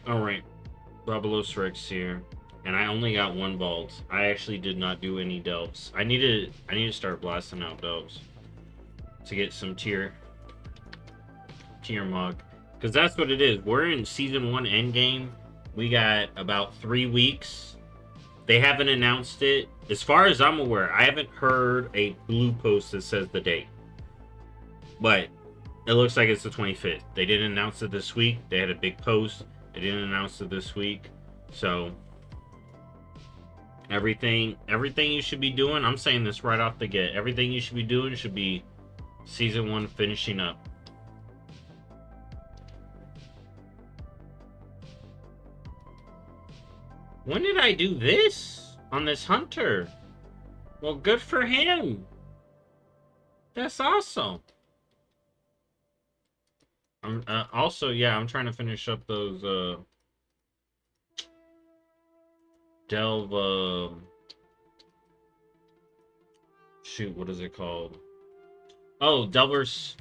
Alright, BobalosRex here. And I only got one vault. I actually did not do any delves. I need to start blasting out delves to get some tier mug. Because that's what it is. We're in season 1 endgame. We got about 3 weeks. They haven't announced it. As far as I'm aware, I haven't heard a blue post that says the date. But it looks like it's the 25th. They didn't announce it this week. They had a big post. They didn't announce it this week. So everything you should be doing, I'm saying this right off the get. Everything you should be doing should be season 1 finishing up. When did I do this on this hunter? Well, good for him. That's awesome. I'm also, yeah, I'm trying to finish up those delve shoot, what is it called? Oh, Delver's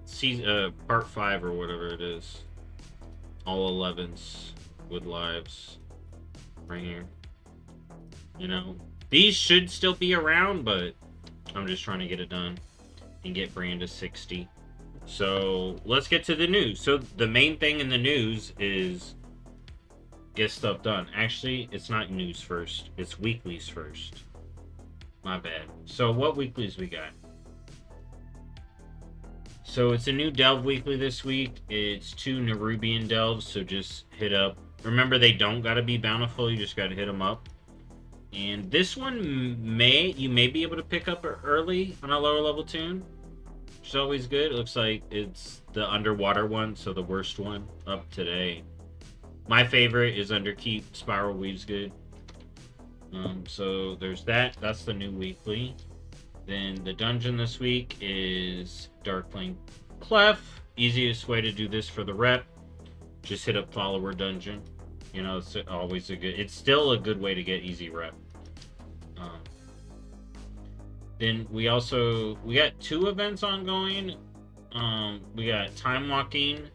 season part 5 or whatever it is. All 11s with lives right here. You know, these should still be around, but I'm just trying to get it done and get Brand to 60. So let's get to the news. So the main thing in the news is get stuff done. Actually, it's not news first. It's weeklies first. My bad. So what weeklies we got? So it's a new Delve weekly this week. It's 2 Nerubian Delves, so just hit up. Remember, they don't gotta be bountiful. You just gotta hit them up. And this one you may be able to pick up early on a lower level tune, which is always good. It looks like it's the underwater one, so the worst one up today. My favorite is Underkeep. Spiral Weave's good. So there's that. That's the new weekly. Then the dungeon this week is Darkling Clef. Easiest way to do this for the rep. Just hit up follower dungeon. You know, it's always a good. It's still a good way to get easy rep. Then we got 2 events ongoing. We got Time Walking,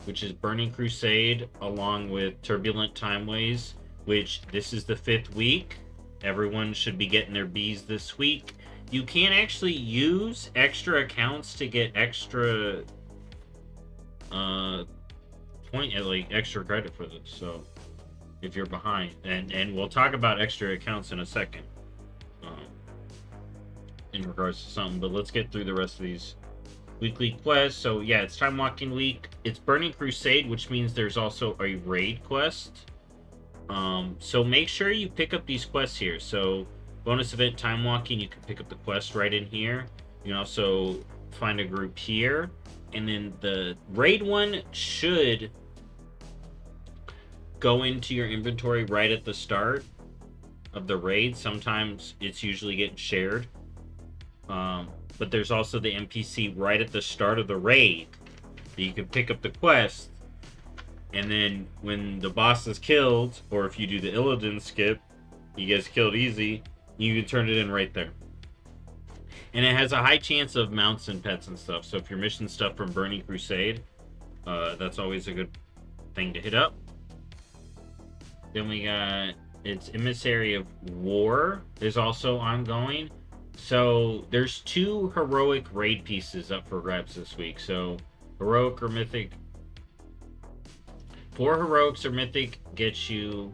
which is Burning Crusade, along with Turbulent Timeways, which this is the 5th week. Everyone should be getting their Bs this week. You can actually use extra accounts to get extra extra credit for this. So if you're behind, and we'll talk about extra accounts in a second, in regards to something. But let's get through the rest of these weekly quests. So yeah, it's Time Walking week. It's Burning Crusade, which means there's also a raid quest. So make sure you pick up these quests here. So bonus event Time Walking, you can pick up the quest right in here. You can also find a group here. And then the raid one should go into your inventory right at the start of the raid. Sometimes it's usually getting shared. But there's also the NPC right at the start of the raid that you can pick up the quest. And then when the boss is killed, or if you do the Illidan skip, he gets killed easy, you can turn it in right there. And it has a high chance of mounts and pets and stuff. So if you're missing stuff from Burning Crusade, that's always a good thing to hit up. Then we got its Emissary of War is also ongoing. So there's 2 heroic raid pieces up for grabs this week. So heroic or mythic. 4 heroics or mythic gets you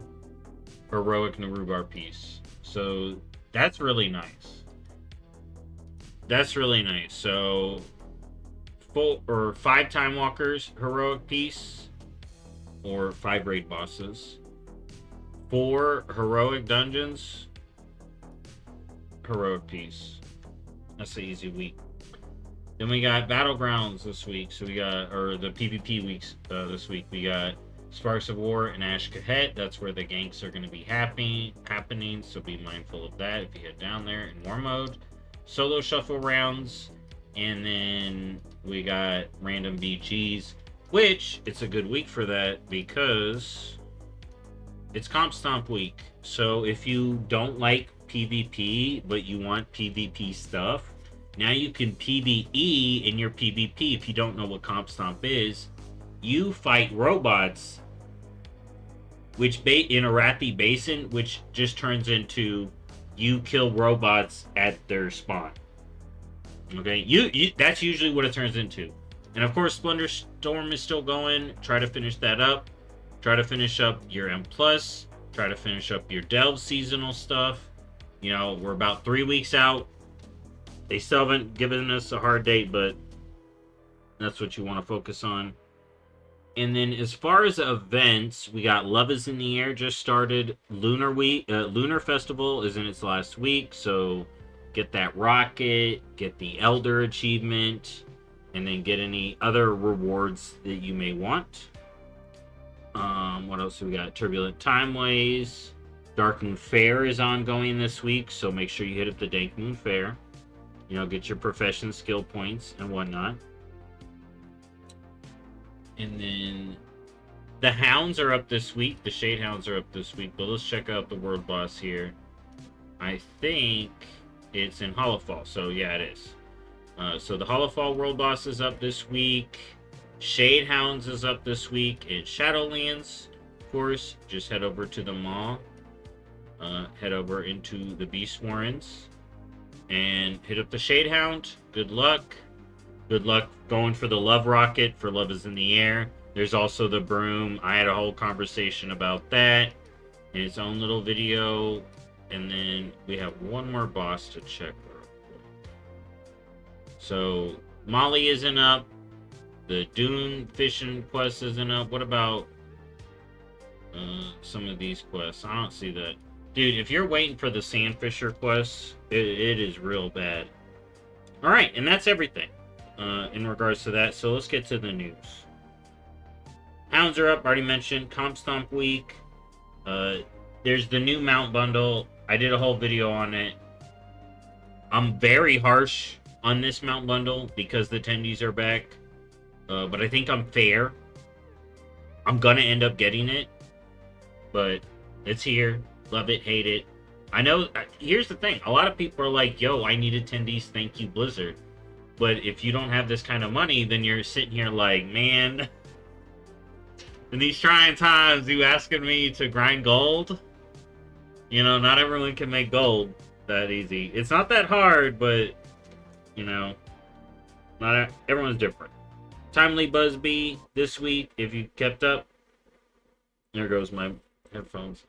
heroic Narubar piece. So that's really nice. That's really nice. So 5 Time Walkers heroic piece, or 5 raid bosses. 4 heroic dungeons heroic piece. That's the easy week. Then we got Battlegrounds this week. So we got, or the PvP weeks this week. We got Sparks of War and Ash Kahet. That's where the ganks are going to be happening. So be mindful of that if you head down there in war mode. Solo shuffle rounds. And then we got random BGs, which it's a good week for that because it's Comp Stomp week. So if you don't like PvP, but you want PvP stuff, now you can PvE in your PvP. If you don't know what Comp Stomp is, you fight robots, which in Arathi Basin, which just turns into you kill robots at their spawn. Okay, you that's usually what it turns into. And of course, Splendor Storm is still going. Try to finish that up. Try to finish up your M plus. Try to finish up your Delve seasonal stuff. You know, we're about 3 weeks out. They still haven't given us a hard date, but that's what you want to focus on. And then as far as events, we got Love is in the Air just started. Lunar Week, Lunar Festival is in its last week, so get that rocket, get the Elder achievement, and then get any other rewards that you may want. What else do we got? Turbulent Timeways. Dark Moon Fair is ongoing this week, so make sure you hit up the Dank Moon Fair. You know, get your profession skill points and whatnot. And then the Hounds are up this week. The Shade Hounds are up this week. But let's check out the World Boss here. I think it's in Hollowfall. So yeah, it is. So the Hollowfall World Boss is up this week. Shade Hounds is up this week. It's Shadowlands, of course. Just head over to the mall. Head over into the Beast Warrens. And hit up the Shade Hound. Good luck. Good luck going for the Love Rocket for Love is in the Air. There's also the Broom. I had a whole conversation about that in its own little video. And then we have one more boss to check real quick. So Molly isn't up. The Dune Fishing quest isn't up. What about some of these quests? I don't see that. Dude, if you're waiting for the Sandfisher quest, it is real bad. Alright, and that's everything. In regards to that, so let's get to the news. Hounds are up, already mentioned. Comp Stomp Week. There's the new mount bundle. I did a whole video on it. I'm very harsh on this mount bundle because the tendies are back. But I think I'm fair. I'm gonna end up getting it. But it's here. Love it, hate it. I know, here's the thing. A lot of people are like, yo, I need attendees, thank you, Blizzard. But if you don't have this kind of money, then you're sitting here like, man, in these trying times, you asking me to grind gold? You know, not everyone can make gold that easy. It's not that hard, but, you know, not everyone's different. Timely Buzzbee this week, if you kept up. There goes my headphones.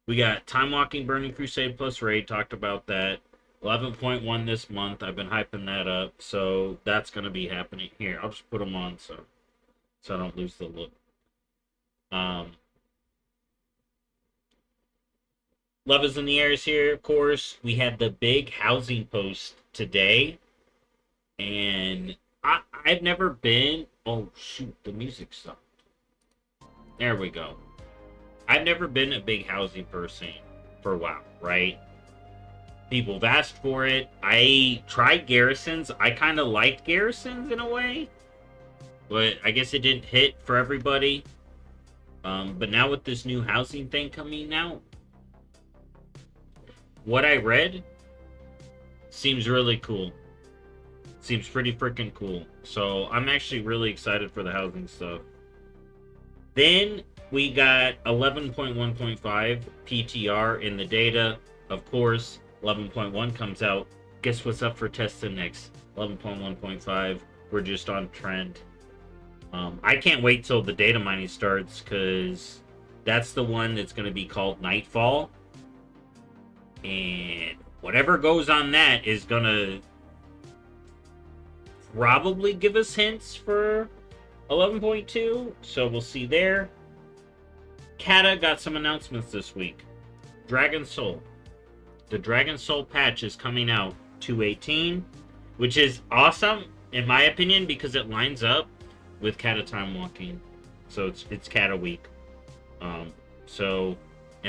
We got Time Walking Burning Crusade plus Raid, talked about that. 11.1 this month. I've been hyping that up, so that's going to be happening here. I'll just put them on so I don't lose the look. Love is in the Air is here, of course. We had the big housing post today, and I've never been... Oh, shoot, the music stopped. There we go. I've never been a big housing person for a while, right? People have asked for it. I tried Garrisons. I kind of liked Garrisons in a way. But I guess it didn't hit for everybody. But now with this new housing thing coming out, what I read seems really cool. Seems pretty freaking cool. So I'm actually really excited for the housing stuff. Then we got 11.1.5 PTR in the data. Of course, 11.1 comes out. Guess what's up for testing next? 11.1.5. We're just on trend. I can't wait till the data mining starts because that's the one that's going to be called Nightfall. And whatever goes on that is going to probably give us hints for 11.2. So we'll see there. Kata got some announcements this week. Dragon Soul. The Dragon Soul patch is coming out 2/18, which is awesome in my opinion because it lines up with Kata Time Walking. So it's Kata week. And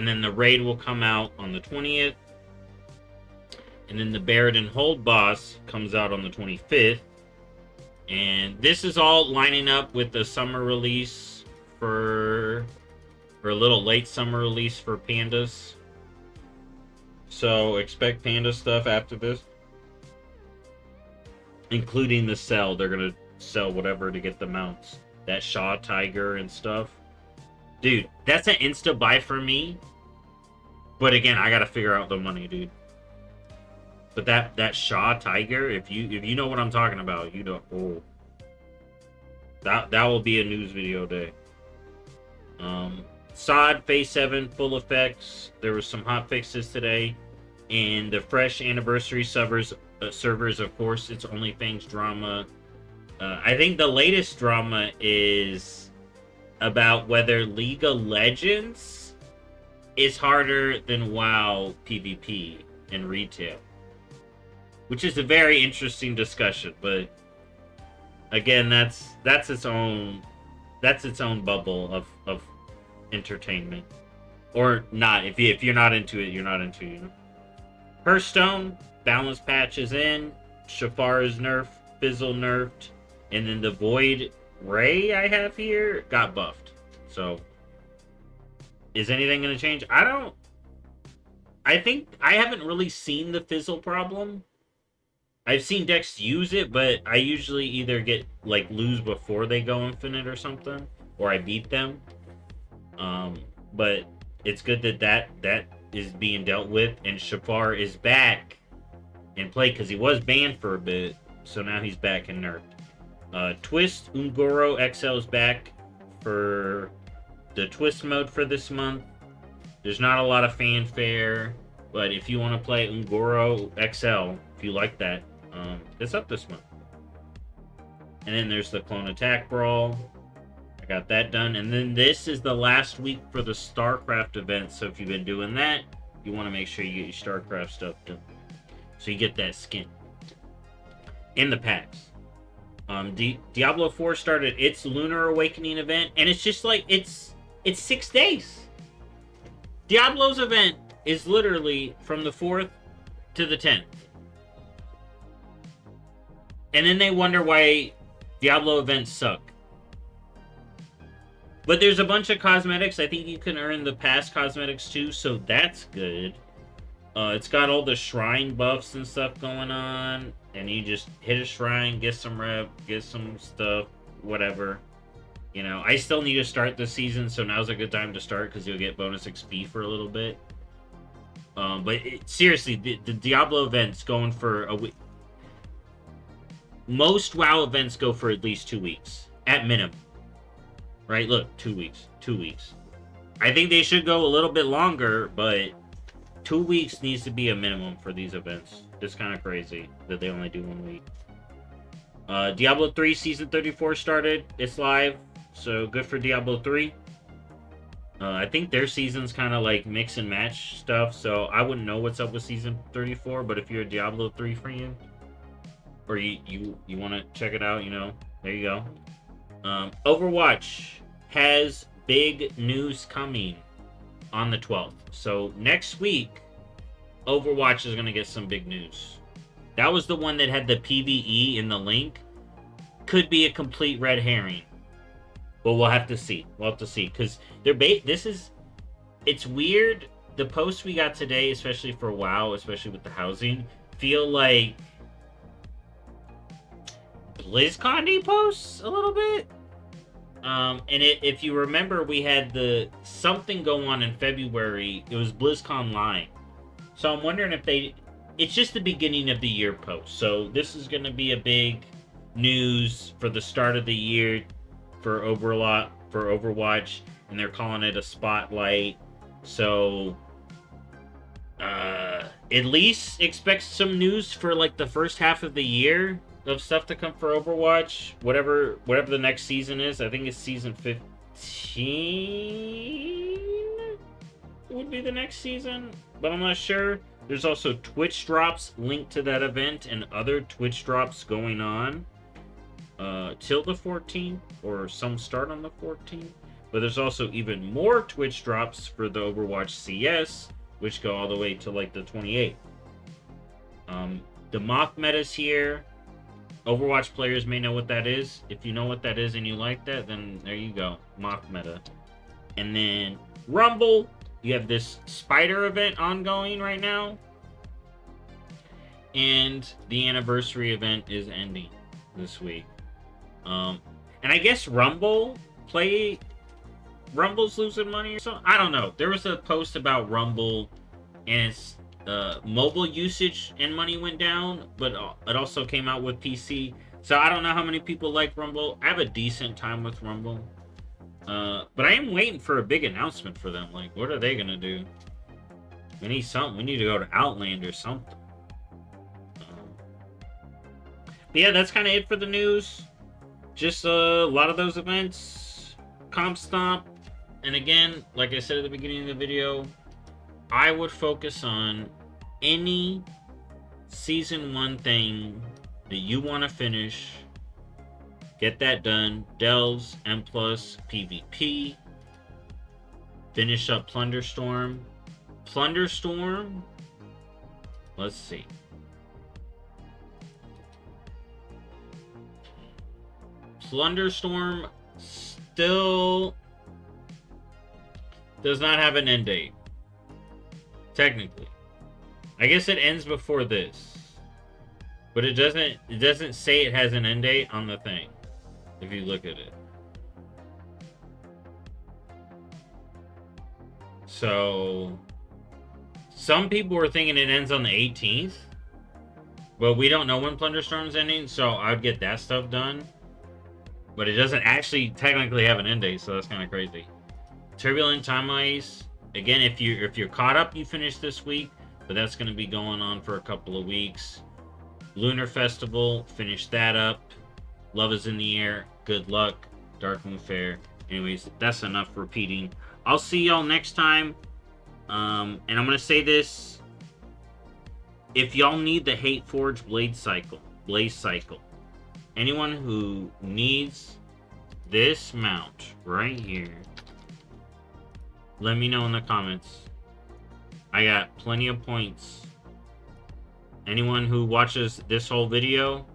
then the raid will come out on the 20th. And then the Barrett Hold boss comes out on the 25th. And this is all lining up with the summer release for a little late summer release for Pandas. So expect Panda stuff after this. Including the sell. They're going to sell whatever to get the mounts. that Shaw Tiger and stuff. Dude, that's an insta buy for me. But again, I gotta figure out the money, dude. But that Shaw Tiger, if you know what I'm talking about, you know, oh, that will be a news video day. SOD Phase 7 full effects. There was some hot fixes today, and the fresh anniversary servers. Of course, it's OnlyFans drama. I think the latest drama is about whether League of Legends is harder than WoW PvP in retail, which is a very interesting discussion. But again, that's its own bubble of entertainment, or not. If you're not into it, you're not into it. You know? Hearthstone balance patch is in. Shafar is nerfed. Fizzle nerfed, and then the Void Ray I have here got buffed. So, is anything going to change? I think I haven't really seen the Fizzle problem. I've seen decks use it, but I usually either get like lose before they go infinite or something, or I beat them. But it's good that is being dealt with, and Shafar is back in play because he was banned for a bit, so now he's back and nerfed. Twist Ungoro XL is back for the Twist mode for this month. There's not a lot of fanfare, but if you want to play Ungoro XL, if you like that, it's up this month. And then there's the Clone Attack Brawl. I got that done. And then this is the last week for the StarCraft event. So if you've been doing that, you want to make sure you get your StarCraft stuff done, so you get that skin in the packs. Diablo 4 started its Lunar Awakening event, and it's just like it's 6 days. Diablo's event is literally from the 4th to the 10th. And then they wonder why Diablo events suck. But there's a bunch of cosmetics. I think you can earn the past cosmetics too, so that's good. It's got all the shrine buffs and stuff going on, and you just hit a shrine, get some rep, get some stuff, whatever. You know, I still need to start this season, so now's a good time to start because you'll get bonus XP for a little bit. But seriously, the Diablo events going for a week. Most WoW events go for at least 2 weeks at minimum. Right? Look, 2 weeks. 2 weeks. I think they should go a little bit longer, but 2 weeks needs to be a minimum for these events. It's kind of crazy that they only do 1 week. Diablo 3 Season 34 started. It's live, so good for Diablo 3. I think their season's kind of like mix and match stuff, so I wouldn't know what's up with Season 34, but if you're a Diablo 3 fan, or you want to check it out, you know, there you go. Overwatch has big news coming on the 12th. So next week, Overwatch is going to get some big news. That was the one that had the PvE in the link. Could be a complete red herring. But we'll have to see. We'll have to see. Because it's weird. The posts we got today, especially for WoW, especially with the housing, feel like BlizzCon posts a little bit. If you remember, we had something go on in February. It was BlizzCon Line. So I'm wondering if it's just the beginning of the year post. So this is going to be a big news for the start of the year for Overwatch, and they're calling it a spotlight. So at least expect some news for like the first half of the year of stuff to come for Overwatch, whatever the next season is. I think it's season 15 would be the next season, but I'm not sure. There's also Twitch drops linked to that event and other Twitch drops going on till the 14th, or some start on the 14th. But there's also even more Twitch drops for the Overwatch CS, which go all the way to like the 28th. The Moth meta's here. Overwatch players may know what that is. If you know what that is and you like that, then there you go. Moth meta. And then Rumble. You have this spider event ongoing right now. And the anniversary event is ending this week. And I guess Rumble's losing money or something. I don't know. There was a post about Rumble and its mobile usage and money went down, but it also came out with PC. So I don't know how many people like Rumble. I have a decent time with Rumble. But I am waiting for a big announcement for them. Like, what are they gonna do? We need something. We need to go to Outland or something. But yeah, that's kind of it for the news. Just a lot of those events. Comp Stomp. And again, like I said at the beginning of the video, I would focus on any Season 1 thing that you want to finish. Get that done. Delves, M+, PvP. Finish up Plunderstorm. Plunderstorm? Let's see. Plunderstorm still does not have an end date. Technically. I guess it ends before this. But it doesn't say it has an end date on the thing. If you look at it. So some people were thinking it ends on the 18th. But we don't know when Plunderstorm's ending, so I'd get that stuff done. But it doesn't actually technically have an end date, so that's kind of crazy. Turbulent Time Ice. Again, if you're caught up, you finish this week, but that's going to be going on for a couple of weeks. Lunar Festival, finish that up. Love is in the Air, good luck. Dark Moon Fair. Anyways, that's enough repeating. I'll see y'all next time. And I'm going to say this. If y'all need the Hate Forge Blaze Cycle, anyone who needs this mount right here, let me know in the comments. I got plenty of points. Anyone who watches this whole video,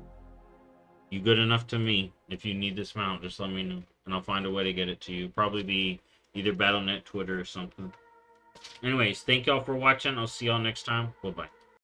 you good enough to me. If you need this mount, just let me know. And I'll find a way to get it to you. Probably be either Battle.net, Twitter, or something. Anyways, thank y'all for watching. I'll see y'all next time. Bye-bye.